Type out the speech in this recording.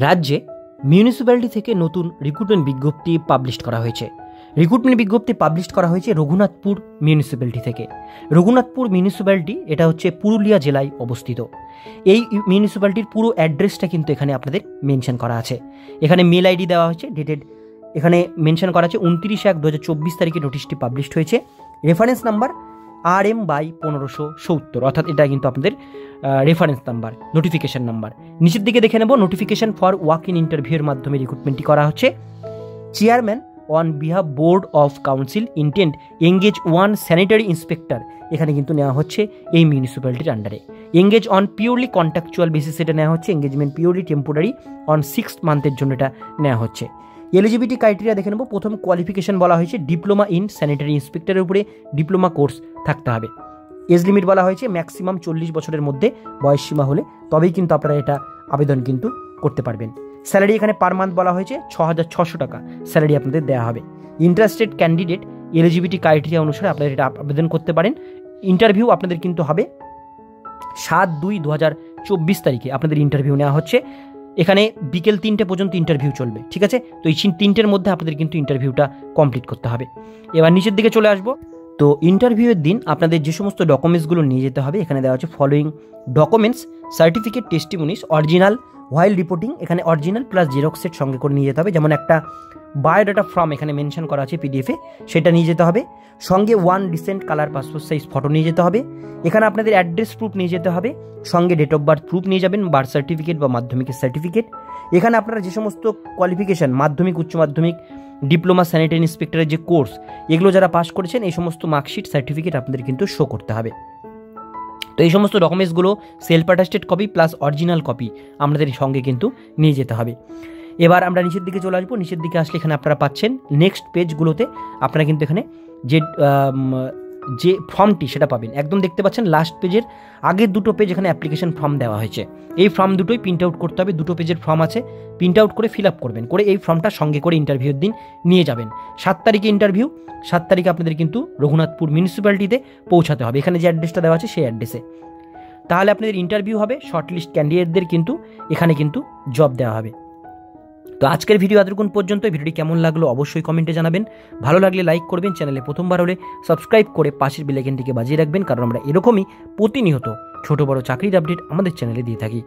রাজ্যে মিউনিসিপ্যালিটি থেকে নতুন রিক্রুটমেন্ট বিজ্ঞপ্তি পাবলিশ করা হয়েছে। রিক্রুটমেন্ট বিজ্ঞপ্তি পাবলিশ করা হয়েছে রঘুনাথপুর মিউনিসিপ্যালিটি থেকে। রঘুনাথপুর মিউনিসিপ্যালিটি এটা হচ্ছে পুরুলিয়া জেলায় অবস্থিত। এই মিউনিসিপ্যালিটির পুরো অ্যাড্রেসটা কিন্তু এখানে আপনাদের মেনশন করা আছে। এখানে মেল আইডি দেওয়া হয়েছে, ডেটেড এখানে মেনশন করা আছে 29/1/2024 তারিখে নোটিশটি পাবলিশড হয়েছে। রেফারেন্স নাম্বার RM/1570, অর্থাৎ এটা কিন্তু আপনাদের রেফারেন্স নাম্বার, নোটিফিকেশন নাম্বার। নিচের দিকে দেখে নেব, নোটিফিকেশন ফর ওয়াক ইন ইন্টারভিউয়ের মাধ্যমে রিক্রুটমেন্টটি করা হচ্ছে। Chairman on behalf board of council intent engage 1 sanitary inspector, এখানে কিন্তু নেওয়া হচ্ছে এই মিউনিসিপ্যালিটির আন্ডারে। Engage on purely contractual basis এটা নেওয়া হচ্ছে। এঙ্গেজমেন্ট পিওরলি টেম্পোরারি অন 6 মান্থের জন্য এটা নেওয়া হচ্ছে। এলিজিবিলিটি ক্রাইটেরিয়া দেখে নেব। প্রথম কোয়ালিফিকেশন বলা হয়েছে ডিপ্লোমা ইন স্যানিটারি ইন্সপেক্টরের উপরে ডিপ্লোমা কোর্স থাকতে হবে। এজ লিমিট বলা হয়েছে ম্যাক্সিমাম 40 বছরের মধ্যে বয়স সীমা হলে তবেই কিন্তু আপনারা এটা আবেদন কিন্তু করতে পারবেন। স্যালারি এখানে পার মান্থ বলা হয়েছে 6,600 টাকা স্যালারি আপনাদের দেওয়া হবে। ইন্টারেস্টেড ক্যান্ডিডেট এলিজিবিলিটি ক্রাইটেরিয়া অনুসারে আপনারা এটা আবেদন করতে পারেন। ইন্টারভিউ আপনাদের কিন্তু হবে 7/2/2024 তারিখে আপনাদের ইন্টারভিউ নেওয়া হচ্ছে। এখানে বিকেল 3টে পর্যন্ত ইন্টারভিউ চলবে, ঠিক আছে? তো এই 3টের মধ্যে আপনাদের কিন্তু ইন্টারভিউটা কমপ্লিট করতে হবে। এবার নিচের দিকে চলে আসবো। তো ইন্টারভিউয়ের দিন আপনাদের যে সমস্ত ডকুমেন্টসগুলো নিয়ে যেতে হবে এখানে দেওয়া হচ্ছে following documents: certificate, testimonies, original while reporting, এখানে অরিজিনাল প্লাস জেরক্স সেট সঙ্গে করে নিয়ে যেতে হবে। যেমন একটা বায়োডাটা ফর্ম এখানে মেনশন করা আছে পিডিএফে, সেটা নিয়ে যেতে হবে। সঙ্গে 1 recent colour passport size photo নিয়ে যেতে হবে। এখানে আপনাদের অ্যাড্রেস প্রুফ নিয়ে যেতে হবে, সঙ্গে ডেট অফ বার্থ প্রুফ নিয়ে যাবেন, বার্থ সার্টিফিকেট বা মাধ্যমিকের সার্টিফিকেট। এখানে আপনারা যে সমস্ত কোয়ালিফিকেশান, মাধ্যমিক, উচ্চ মাধ্যমিক, ডিপ্লোমা, স্যানিটারি ইন্সপেক্টরের যে কোর্স, এগুলো যারা পাস করেছেন এই সমস্ত মার্কশিট, সার্টিফিকেট আপনাদের কিন্তু শো করতে হবে। তো এই সমস্ত ডকুমেন্টসগুলো self attested copy plus original copy আপনাদের সঙ্গে কিন্তু নিয়ে যেতে হবে। এবার আমরা নিচের দিকে চলে আসবো। নিচের দিকে আসলে এখানে আপনারা পাচ্ছেন নেক্সট পেজগুলোতে আপনারা কিন্তু এখানে যে ফর্মটি সেটা পাবেন। একদম দেখতে পাচ্ছেন লাস্ট পেজের আগের 2টো পেজ এখানে অ্যাপ্লিকেশন ফর্ম দেওয়া হয়েছে। এই ফর্ম দুটোই প্রিন্ট আউট করতে হবে। 2টো পেজের ফর্ম আছে, প্রিন্ট আউট করে ফিল আপ করবেন, করে এই ফর্মটা সঙ্গে করে ইন্টারভিউর দিন নিয়ে যাবেন। 7 তারিখে ইন্টারভিউ, 7 তারিখে আপনাদের কিন্তু রঘুনাথপুর মিউনিসিপ্যালিটিতে পৌঁছাতে হবে। এখানে যে অ্যাড্রেসটা দেওয়া আছে সেই অ্যাড্রেসে। তাহলে আপনাদের ইন্টারভিউ হবে, শর্টলিস্ট ক্যান্ডিডেটদের কিন্তু এখানে কিন্তু জব দেওয়া হবে। তো আজকের ভিডিও এতক্ষণ পর্যন্ত। ভিডিওটি কেমন লাগলো অবশ্যই কমেন্টে জানাবেন। ভালো লাগলে লাইক করবেন, চ্যানেলে প্রথমবার হলে সাবস্ক্রাইব করে পাশের বেল আইকনটিকে বাজিয়ে রাখবেন, কারণ আমরা এরকমই প্রতিনিয়ত ছোট বড় চাকরির আপডেট আমাদের চ্যানেলে দিয়ে থাকি।